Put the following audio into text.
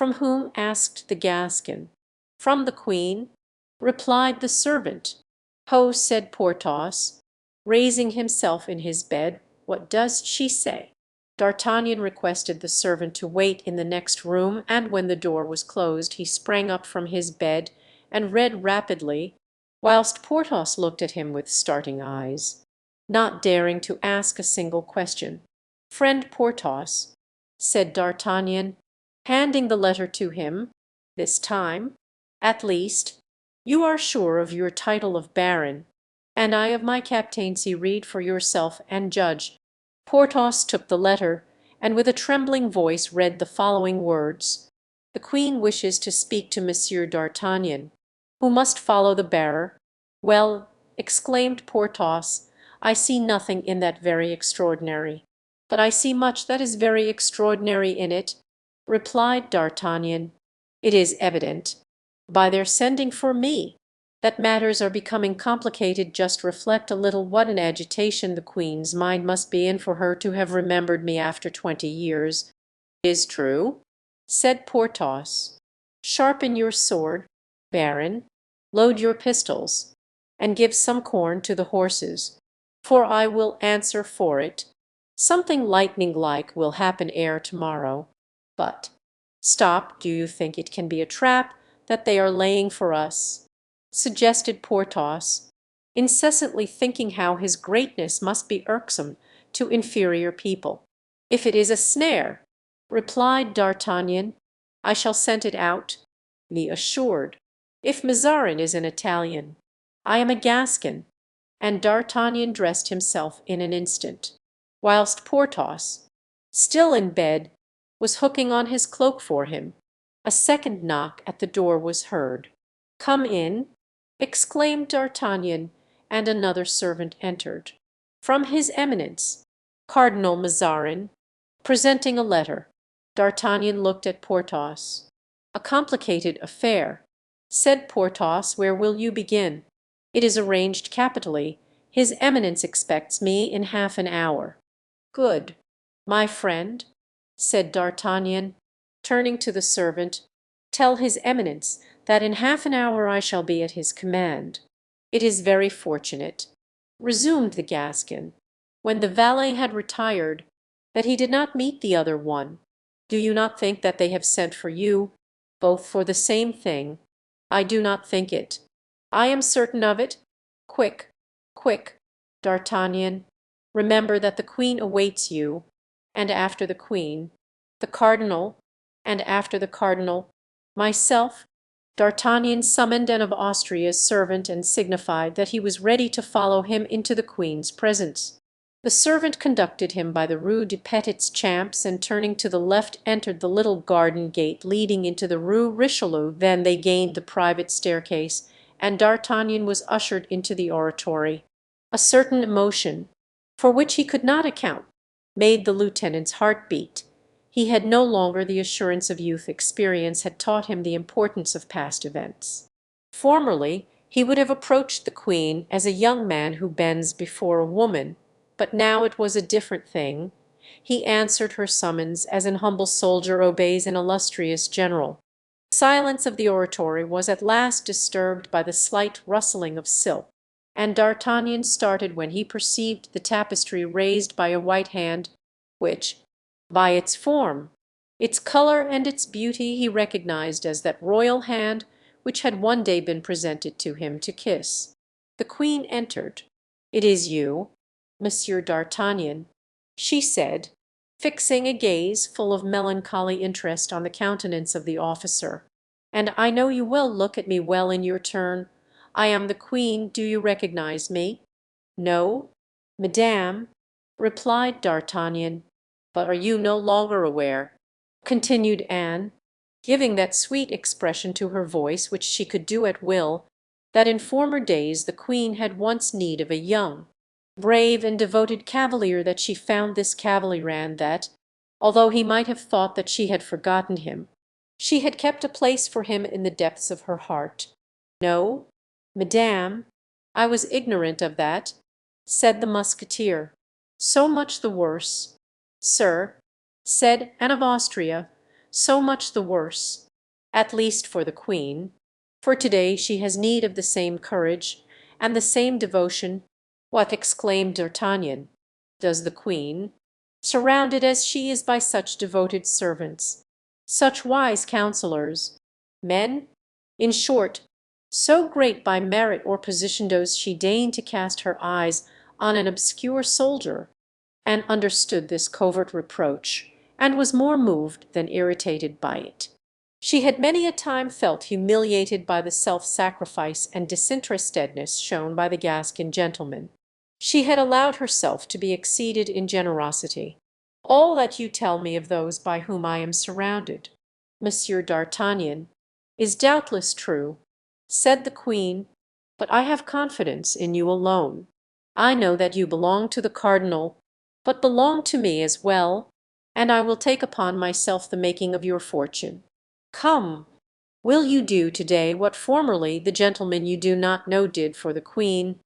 "From whom?" asked the Gascon. "From the queen," replied the servant. "Ho," said Porthos, raising himself in his bed, "what does she say?" D'Artagnan requested the servant to wait in the next room, and when the door was closed he sprang up from his bed and read rapidly, whilst Porthos looked at him with starting eyes, not daring to ask a single question. "Friend Porthos," said D'Artagnan, handing the letter to him, "this time, at least, you are sure of your title of baron, and I of my captaincy. Read for yourself and judge." Porthos took the letter, and with a trembling voice read the following words: "The queen wishes to speak to Monsieur d'Artagnan, who must follow the bearer." "Well," exclaimed Porthos, "I see nothing in that very extraordinary." "But I see much that is very extraordinary in it," replied D'Artagnan. "It is evident, by their sending for me, that matters are becoming complicated. Just reflect a little what an agitation the queen's mind must be in for her to have remembered me after 20 years." "It is true," said Porthos. "Sharpen your sword, baron, load your pistols, and give some corn to the horses, for I will answer for it, something lightning-like will happen ere tomorrow. But stop, do you think it can be a trap that they are laying for us?" suggested Porthos, incessantly thinking how his greatness must be irksome to inferior people. "If it is a snare," replied D'Artagnan, "I shall scent it out, be assured. If Mazarin is an Italian, I am a Gascon." And D'Artagnan dressed himself in an instant, whilst Porthos, still in bed, was hooking on his cloak for him. A second knock at the door was heard. "Come in," exclaimed D'Artagnan, and another servant entered. "From his Eminence, Cardinal Mazarin, presenting a letter." D'Artagnan looked at Porthos. "A complicated affair," said Porthos. "Where will you begin?" "It is arranged capitally. His Eminence expects me in half an hour." "Good, my friend," said D'Artagnan, turning to the servant. "Tell his Eminence that in half an hour I shall be at his command." "It is very fortunate," resumed the Gascon, when the valet had retired, "that he did not meet the other one. Do you not think that they have sent for you, both for the same thing?" "I do not think it." "I am certain of it. Quick, quick, D'Artagnan. Remember that the queen awaits you, and after the queen, the cardinal, and after the cardinal, myself." D'Artagnan summoned an of Austria's servant and signified that he was ready to follow him into the queen's presence. The servant conducted him by the Rue des Petits Champs, and turning to the left entered the little garden gate leading into the Rue Richelieu. Then they gained the private staircase, and D'Artagnan was ushered into the oratory. A certain emotion, for which he could not account, made the lieutenant's heart beat. He had no longer the assurance of youth. Experience had taught him the importance of past events. Formerly he would have approached the queen as a young man who bends before a woman, but now it was a different thing. He answered her summons as an humble soldier obeys an illustrious general. The silence of the oratory was at last disturbed by the slight rustling of silk, and D'Artagnan started when he perceived the tapestry raised by a white hand, which, by its form, its color, and its beauty, he recognized as that royal hand which had one day been presented to him to kiss. The queen entered. "It is you, Monsieur d'Artagnan," she said, fixing a gaze full of melancholy interest on the countenance of the officer. "And I know you will look at me well in your turn. I am the queen. Do you recognize me?" "No, madame," replied D'Artagnan. "But are you no longer aware," continued Anne, giving that sweet expression to her voice which she could do at will, "that in former days the queen had once need of a young, brave, and devoted cavalier, that she found this cavalier, and that, although he might have thought that she had forgotten him, she had kept a place for him in the depths of her heart?" "No, madame, I was ignorant of that," said the musketeer. "So much the worse, sir," said Anne of Austria, so much the worse, at least for the queen, for today she has need of the same courage and the same devotion." "What!" exclaimed D'Artagnan, "does the queen, surrounded as she is by such devoted servants, such wise counsellors, men, in short, so great by merit or position, does she deign to cast her eyes on an obscure soldier?" And understood this covert reproach, and was more moved than irritated by it. She had many a time felt humiliated by the self-sacrifice and disinterestedness shown by the Gascon gentleman. She had allowed herself to be exceeded in generosity. "All that you tell me of those by whom I am surrounded, Monsieur d'Artagnan, is doubtless true," said the queen, "but I have confidence in you alone. I know that you belong to the cardinal, but belong to me as well, and I will take upon myself the making of your fortune. Come, will you do to-day what formerly the gentleman you do not know did for the queen?